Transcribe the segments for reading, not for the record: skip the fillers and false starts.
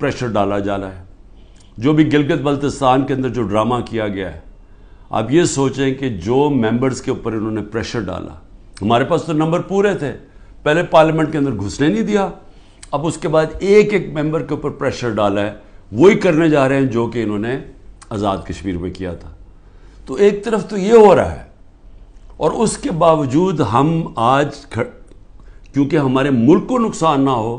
Pressure ڈالا جا رہا ہے. جو بھی گلگت بلتستان کے اندر جو ڈرامہ کیا گیا ہے, آپ یہ سوچیں کہ جو ممبرز کے اوپر انہوں نے پریشر ڈالا, ہمارے پاس تو نمبر پورے تھے, پہلے پارلیمنٹ کے اندر گھسنے نہیں دیا, اب اس کے بعد ایک ایک ممبر کے اوپر پریشر ڈالا ہے, وہی کرنے جا رہے ہیں جو کہ انہوں نے آزاد کشمیر میں کیا تھا. تو ایک طرف تو یہ ہو رہا ہے, اور اس کے باوجود ہم آج کیونکہ ہمارے ملک کو نقصان نہ ہو,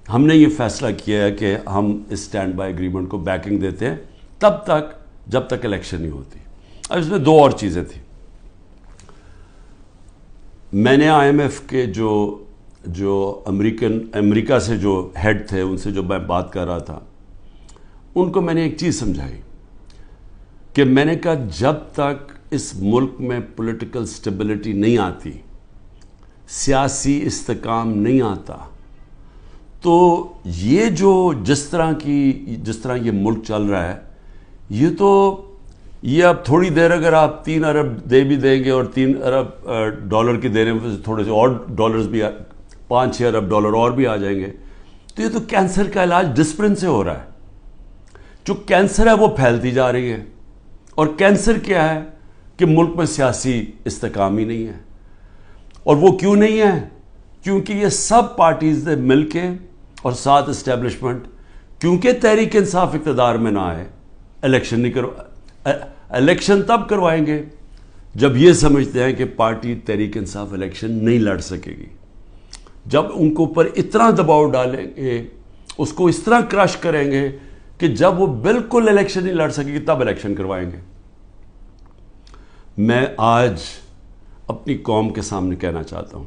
ہم نے یہ فیصلہ کیا ہے کہ ہم اس اسٹینڈ بائی ایگریمنٹ کو بیکنگ دیتے ہیں تب تک جب تک الیکشن نہیں ہوتی. اب اس میں دو اور چیزیں تھیں. میں نے آئی ایم ایف کے جو امریکہ سے جو ہیڈ تھے, ان سے جو میں بات کر رہا تھا, ان کو میں نے ایک چیز سمجھائی کہ میں نے کہا جب تک اس ملک میں پولیٹیکل سٹیبلٹی نہیں آتی, سیاسی استحکام نہیں آتا, تو یہ جس طرح یہ ملک چل رہا ہے, یہ اب تھوڑی دیر اگر آپ 3 ارب دے بھی دیں گے اور 3 ارب ڈالر کی دینے میں تھوڑے سے اور ڈالرز بھی 5-6 ارب ڈالر اور بھی آ جائیں گے, تو یہ تو کینسر کا علاج ڈسپلن سے ہو رہا ہے. جو کینسر ہے وہ پھیلتی جا رہی ہے, اور کینسر کیا ہے کہ ملک میں سیاسی استحکام ہی نہیں ہے. اور وہ کیوں نہیں ہے؟ کیونکہ یہ سب پارٹیز نے مل کے اور ساتھ اسٹیبلشمنٹ, کیونکہ تحریک انصاف اقتدار میں نہ آئے, الیکشن تب کروائیں گے جب یہ سمجھتے ہیں کہ پارٹی تحریک انصاف الیکشن نہیں لڑ سکے گی. جب ان کو اوپر اتنا دباؤ ڈالیں گے, اس کو اس طرح کرش کریں گے کہ جب وہ بالکل الیکشن نہیں لڑ سکے گی تب الیکشن کروائیں گے. میں آج اپنی قوم کے سامنے کہنا چاہتا ہوں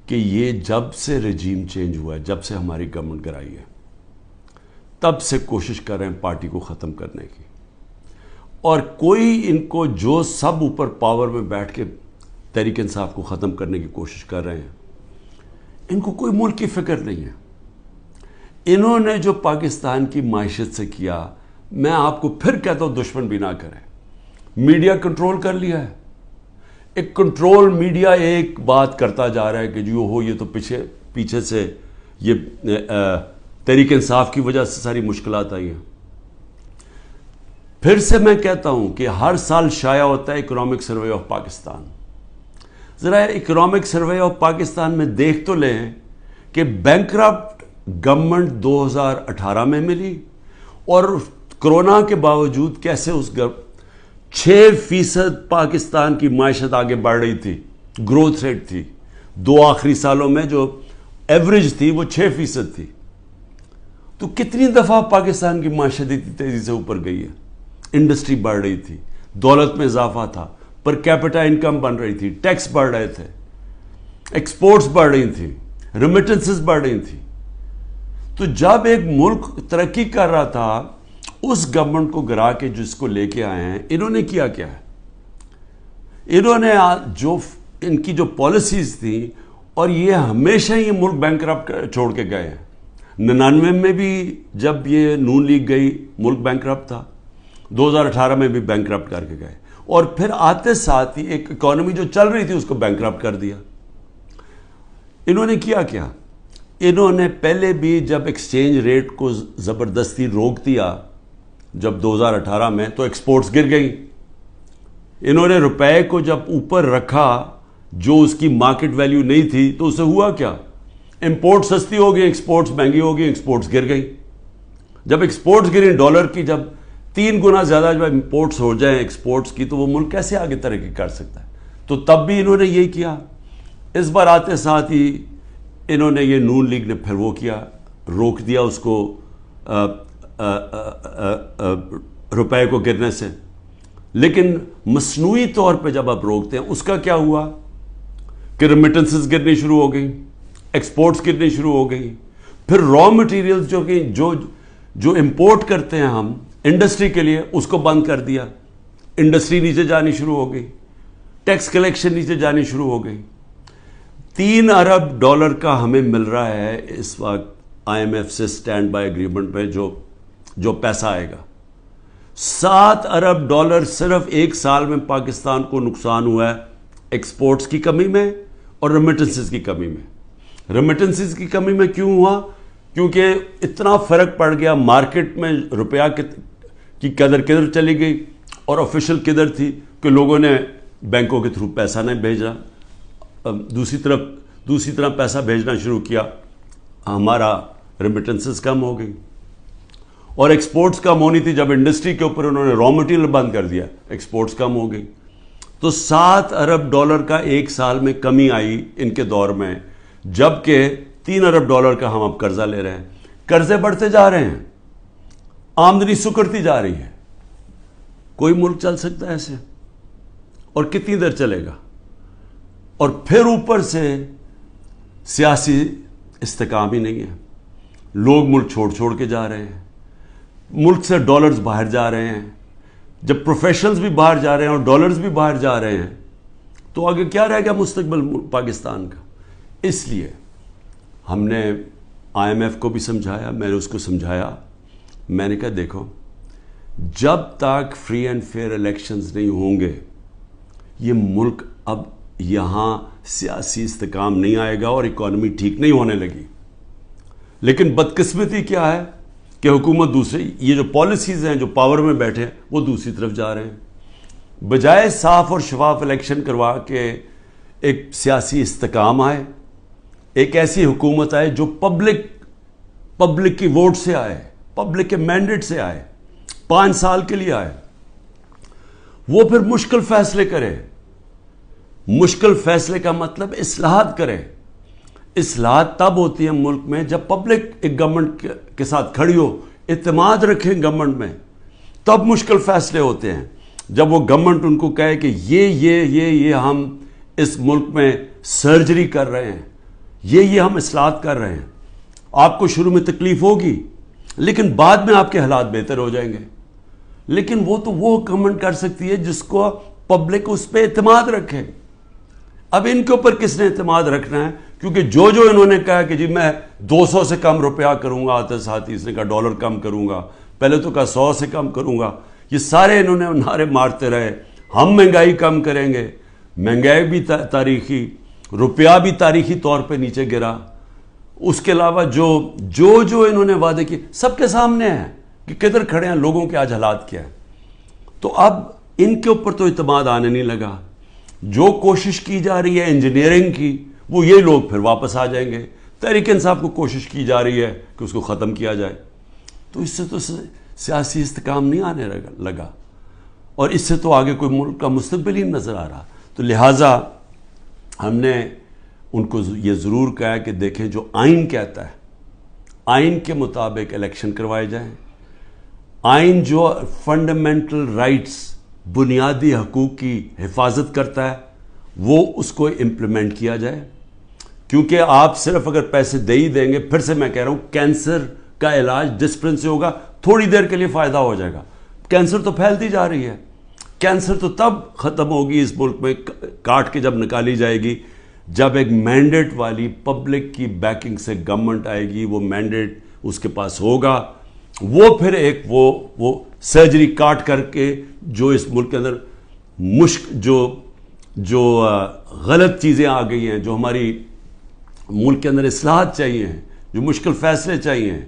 کہ یہ جب سے رجیم چینج ہوا ہے, جب سے ہماری گورنمنٹ گرائی ہے, تب سے کوشش کر رہے ہیں پارٹی کو ختم کرنے کی. اور کوئی ان کو جو سب اوپر پاور میں بیٹھ کے تحریک انصاف کو ختم کرنے کی کوشش کر رہے ہیں, ان کو کوئی ملک کی فکر نہیں ہے. انہوں نے جو پاکستان کی معیشت سے کیا, میں آپ کو پھر کہتا ہوں دشمن بھی نہ کریں. میڈیا کنٹرول کر لیا ہے, ایک کنٹرول میڈیا ایک بات کرتا جا رہا ہے کہ جو ہو یہ تو پیچھے سے یہ تحریک انصاف کی وجہ سے ساری مشکلات آئی ہیں. پھر سے میں کہتا ہوں کہ ہر سال شائع ہوتا ہے اکنامک سروے آف پاکستان. ذرا اکنامک سروے آف پاکستان میں دیکھ تو لیں کہ بینکرپٹ گورنمنٹ 2018 میں ملی, اور کرونا کے باوجود کیسے 6% پاکستان کی معیشت آگے بڑھ رہی تھی, گروتھ ریٹ تھی. 2 آخری سالوں میں جو ایوریج تھی وہ 6% تھی. تو کتنی دفعہ پاکستان کی معیشت اتنی تیزی سے اوپر گئی ہے. انڈسٹری بڑھ رہی تھی, دولت میں اضافہ تھا, پر کیپٹا انکم بن رہی تھی, ٹیکس بڑھ رہے تھے, ایکسپورٹس بڑھ رہی تھیں, ریمیٹنسز بڑھ رہی تھیں. تو جب ایک ملک ترقی کر رہا تھا, اس گورنمنٹ کو گرا کے جس کو لے کے آئے ہیں, انہوں نے کیا ہے؟ انہوں نے ان کی جو پالیسیز تھیں, اور یہ ہمیشہ یہ ملک بینکرپٹ چھوڑ کے گئے ہیں. 99 میں بھی جب یہ نون لیگ گئی ملک بینکرپٹ تھا, 2018 میں بھی بینکرپٹ کر کے گئے, اور پھر آتے ساتھ ہی ایک اکانومی جو چل رہی تھی اس کو بینکرپٹ کر دیا. انہوں نے کیا؟ انہوں نے پہلے بھی جب ایکسچینج ریٹ کو زبردستی روک دیا جب 2018 میں, تو ایکسپورٹس گر گئیں. انہوں نے روپے کو جب اوپر رکھا جو اس کی مارکیٹ ویلیو نہیں تھی, تو اسے ہوا کیا؟ امپورٹ سستی ہو گئی, ایکسپورٹس مہنگی ہو گئی, ایکسپورٹس گر گئی. جب ایکسپورٹس گریں ڈالر کی جب 3 گنا زیادہ جب امپورٹس ہو جائیں ایکسپورٹس کی, تو وہ ملک کیسے آگے ترقی کر سکتا ہے؟ تو تب بھی انہوں نے یہی کیا. اس بار آتے ساتھ ہی انہوں نے یہ نون لیگ نے پھر وہ کیا, روک دیا اس کو روپے کو گرنے سے. لیکن مصنوعی طور پہ جب آپ روکتے ہیں, اس کا کیا ہوا کہ ریمیٹنسز گرنی شروع ہو گئی, ایکسپورٹس گرنی شروع ہو گئی. پھر را مٹیریلز جو امپورٹ کرتے ہیں ہم انڈسٹری کے لیے, اس کو بند کر دیا. انڈسٹری نیچے جانی شروع ہو گئی, ٹیکس کلیکشن نیچے جانی شروع ہو گئی. 3 ارب ڈالر کا ہمیں مل رہا ہے اس وقت آئی ایم ایف سے اسٹینڈ بائی ایگریمنٹ پہ جو پیسہ آئے گا. 7 ارب ڈالر صرف 1 سال میں پاکستان کو نقصان ہوا ہے ایکسپورٹس کی کمی میں اور ریمیٹنسز کی کمی میں. ریمیٹنسز کی کمی میں کیوں ہوا؟ کیونکہ اتنا فرق پڑ گیا مارکیٹ میں، روپیہ کی قدر کدھر چلی گئی اور آفیشیل کدھر تھی کہ لوگوں نے بینکوں کے تھرو پیسہ نہیں بھیجا، دوسری طرح پیسہ بھیجنا شروع کیا، ہمارا ریمیٹنسز کم ہو گئی اور ایکسپورٹس کم ہونی تھی. جب انڈسٹری کے اوپر انہوں نے را مٹیریل بند کر دیا، ایکسپورٹس کم ہو گئی. تو $7 ارب کا ایک سال میں کمی آئی ان کے دور میں، جبکہ $3 ارب کا ہم اب قرضہ لے رہے ہیں. قرضے بڑھتے جا رہے ہیں، آمدنی سکڑتی جا رہی ہے. کوئی ملک چل سکتا ہے ایسے؟ اور کتنی دیر چلے گا؟ اور پھر اوپر سے سیاسی استحکام ہی نہیں ہے. لوگ ملک چھوڑ کے جا رہے ہیں، ملک سے ڈالرز باہر جا رہے ہیں. جب پروفیشنلز بھی باہر جا رہے ہیں اور ڈالرز بھی باہر جا رہے ہیں تو آگے کیا رہے گا مستقبل پاکستان کا؟ اس لیے ہم نے IMF کو بھی سمجھایا، میں نے اس کو سمجھایا. میں نے کہا دیکھو، جب تک فری اینڈ فیئر الیکشنز نہیں ہوں گے یہ ملک اب یہاں سیاسی استحکام نہیں آئے گا اور اکانومی ٹھیک نہیں ہونے لگی. لیکن بدقسمتی کیا ہے کہ حکومت دوسری، یہ جو پالیسیز ہیں جو پاور میں بیٹھے ہیں وہ دوسری طرف جا رہے ہیں. بجائے صاف اور شفاف الیکشن کروا کے ایک سیاسی استحکام آئے، ایک ایسی حکومت آئے جو پبلک کی ووٹ سے آئے، پبلک کے مینڈیٹ سے آئے، 5 سال کے لیے آئے، وہ پھر مشکل فیصلے کرے. مشکل فیصلے کا مطلب اصلاحات کرے. اصلاحات تب ہوتی ہے ملک میں جب پبلک ایک گورنمنٹ کے ساتھ کھڑی ہو، اعتماد رکھیں گورنمنٹ میں، تب مشکل فیصلے ہوتے ہیں. جب وہ گورنمنٹ ان کو کہے کہ یہ ہم اس ملک میں سرجری کر رہے ہیں، یہ ہم اصلاحات کر رہے ہیں، آپ کو شروع میں تکلیف ہوگی لیکن بعد میں آپ کے حالات بہتر ہو جائیں گے. لیکن وہ گورنمنٹ کر سکتی ہے جس کو پبلک اس پہ اعتماد رکھے. اب ان کے اوپر کس نے اعتماد رکھنا ہے؟ کیونکہ جو انہوں نے کہا کہ جی میں 200 سے کم روپیہ کروں گا، آتے ساتھ اس نے کہا ڈالر کم کروں گا، پہلے تو کہا 100 سے کم کروں گا، یہ سارے انہوں نے نعرے مارتے رہے. ہم مہنگائی کم کریں گے، مہنگائی بھی تاریخی، روپیہ بھی تاریخی طور پہ نیچے گرا. اس کے علاوہ جو انہوں نے وعدے کیے سب کے سامنے ہیں کہ کدھر کھڑے ہیں، لوگوں کے آج حالات کیا ہے. تو اب ان کے اوپر تو اعتماد آنے نہیں لگا. جو کوشش کی جا رہی ہے انجینئرنگ کی، وہ یہ لوگ پھر واپس آ جائیں گے. تحریک انصاف کو کوشش کی جا رہی ہے کہ اس کو ختم کیا جائے. تو اس سے تو سیاسی استحکام نہیں آنے لگا اور اس سے تو آگے کوئی ملک کا مستقبل ہی نظر آ رہا. تو لہٰذا ہم نے ان کو یہ ضرور کہا کہ دیکھیں جو آئین کہتا ہے، آئین کے مطابق الیکشن کروائے جائیں. آئین جو فنڈامنٹل رائٹس، بنیادی حقوق کی حفاظت کرتا ہے، وہ اس کو امپلیمنٹ کیا جائے. کیونکہ آپ صرف اگر پیسے دے ہی دیں گے، پھر سے میں کہہ رہا ہوں کینسر کا علاج ڈسپلن سے ہوگا، تھوڑی دیر کے لیے فائدہ ہو جائے گا. کینسر تو پھیلتی جا رہی ہے. کینسر تو تب ختم ہوگی اس ملک میں کاٹ کے جب نکالی جائے گی، جب ایک مینڈیٹ والی پبلک کی بیکنگ سے گورنمنٹ آئے گی، وہ مینڈیٹ اس کے پاس ہوگا، وہ پھر ایک وہ سرجری کاٹ کر کے جو اس ملک کے اندر جو غلط چیزیں آ گئی ہیں، جو ہماری ملک کے اندر اصلاحات چاہیے ہیں، جو مشکل فیصلے چاہیے ہیں،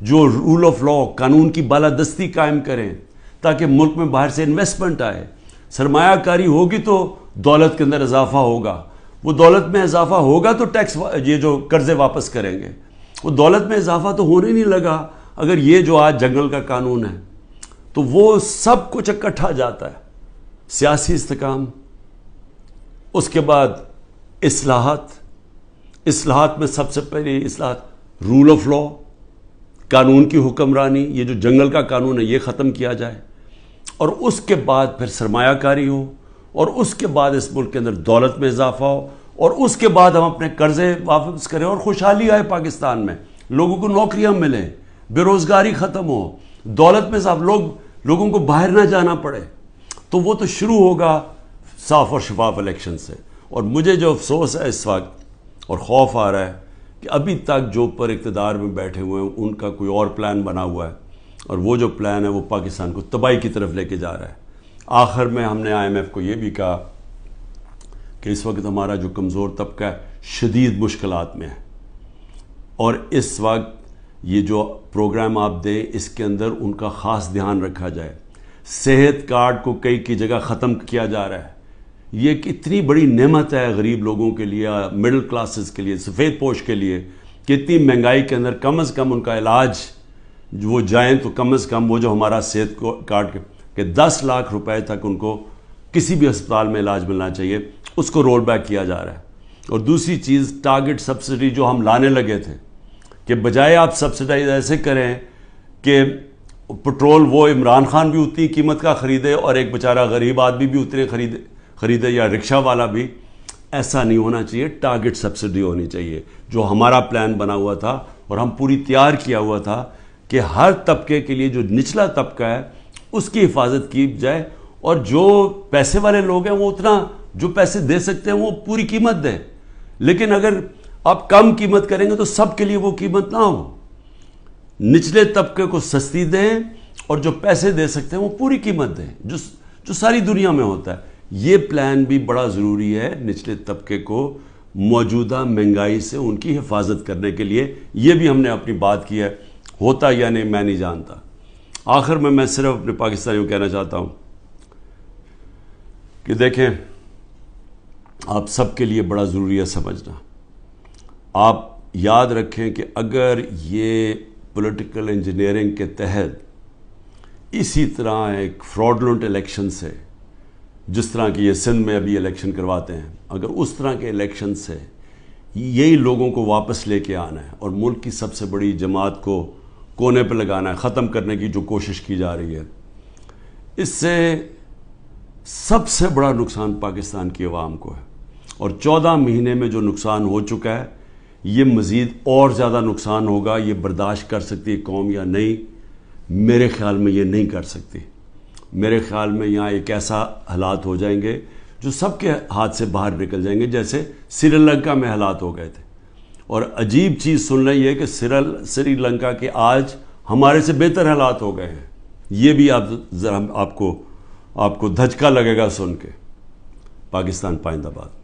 جو رول آف لا، قانون کی بالادستی قائم کریں تاکہ ملک میں باہر سے انویسٹمنٹ آئے، سرمایہ کاری ہوگی تو دولت کے اندر اضافہ ہوگا. وہ دولت میں اضافہ ہوگا تو ٹیکس، یہ جو قرضے واپس کریں گے. وہ دولت میں اضافہ تو ہونے نہیں لگا اگر یہ جو آج جنگل کا قانون ہے. تو وہ سب کچھ اکٹھا جاتا ہے. سیاسی استحکام، اس کے بعد اصلاحات میں سب سے پہلی اصلاحات رول آف لا، قانون کی حکمرانی، یہ جو جنگل کا قانون ہے یہ ختم کیا جائے، اور اس کے بعد پھر سرمایہ کاری ہو، اور اس کے بعد اس ملک کے اندر دولت میں اضافہ ہو، اور اس کے بعد ہم اپنے قرضے واپس کریں اور خوشحالی آئے پاکستان میں، لوگوں کو نوکریاں ملیں، بے روزگاری ختم ہو، دولت میں اضافہ، لوگوں کو باہر نہ جانا پڑے. تو وہ تو شروع ہوگا صاف اور شفاف الیکشن سے. اور مجھے جو افسوس ہے اس وقت اور خوف آ رہا ہے کہ ابھی تک جو پر اقتدار میں بیٹھے ہوئے ہیں ان کا کوئی اور پلان بنا ہوا ہے، اور وہ جو پلان ہے وہ پاکستان کو تباہی کی طرف لے کے جا رہا ہے. آخر میں ہم نے IMF کو یہ بھی کہا کہ اس وقت ہمارا جو کمزور طبقہ ہے شدید مشکلات میں ہے، اور اس وقت یہ جو پروگرام آپ دیں اس کے اندر ان کا خاص دھیان رکھا جائے. صحت کارڈ کو کئی کی جگہ ختم کیا جا رہا ہے. یہ ایک اتنی بڑی نعمت ہے غریب لوگوں کے لیے, مڈل کلاسز کے لیے, سفید پوش کے لیے, کہ اتنی مہنگائی کے اندر کم از کم ان کا علاج وہ جائیں تو کم از کم وہ جو ہمارا صحت کارڈ کہ 10 لاکھ روپے تک ان کو کسی بھی ہسپتال میں علاج ملنا چاہیے, اس کو رول بیک کیا جا رہا ہے. اور دوسری چیز ٹارگٹ سبسڈی جو ہم لانے لگے تھے, کہ بجائے آپ سبسڈائز ایسے کریں کہ پٹرول وہ عمران خان بھی اتنی قیمت کا خریدے اور ایک بیچارہ غریب آدمی بھی اتنے خریدے یا رکشہ والا بھی, ایسا نہیں ہونا چاہیے. ٹارگٹ سبسڈی ہونی چاہیے, جو ہمارا پلان بنا ہوا تھا اور ہم پوری تیار کیا ہوا تھا کہ ہر طبقے کے لیے جو نچلا طبقہ ہے اس کی حفاظت کی جائے, اور جو پیسے والے لوگ ہیں وہ اتنا جو پیسے دے سکتے ہیں وہ پوری قیمت دیں. لیکن اگر آپ کم قیمت کریں گے تو سب کے لیے وہ قیمت نہ ہو. نچلے طبقے کو سستی دیں اور جو پیسے دے سکتے ہیں وہ پوری قیمت دیں, جو ساری دنیا میں ہوتا ہے. یہ پلان بھی بڑا ضروری ہے نچلے طبقے کو موجودہ مہنگائی سے ان کی حفاظت کرنے کے لیے. یہ بھی ہم نے اپنی بات کی ہے, ہوتا یا نہیں میں نہیں جانتا. آخر میں صرف اپنے پاکستانیوں کو کہنا چاہتا ہوں کہ دیکھیں, آپ سب کے لیے بڑا ضروری ہے سمجھنا. آپ یاد رکھیں کہ اگر یہ پولیٹیکل انجینئرنگ کے تحت اسی طرح ایک فراڈلنٹ الیکشن سے, جس طرح کی یہ سندھ میں ابھی الیکشن کرواتے ہیں, اگر اس طرح کے الیکشن سے یہی لوگوں کو واپس لے کے آنا ہے اور ملک کی سب سے بڑی جماعت کو کونے پہ لگانا ہے, ختم کرنے کی جو کوشش کی جا رہی ہے, اس سے سب سے بڑا نقصان پاکستان کی عوام کو ہے. اور 14 مہینے میں جو نقصان ہو چکا ہے, یہ مزید اور زیادہ نقصان ہوگا. یہ برداشت کر سکتی ہے قوم یا نہیں؟ میرے خیال میں یہ نہیں کر سکتی. میرے خیال میں یہاں ایک ایسا حالات ہو جائیں گے جو سب کے ہاتھ سے باہر نکل جائیں گے, جیسے سری لنکا میں حالات ہو گئے تھے. اور عجیب چیز سن رہی ہے کہ سری لنکا کے آج ہمارے سے بہتر حالات ہو گئے ہیں. یہ بھی آپ کو دھچکا لگے گا سن کے. پاکستان پائندہ باد.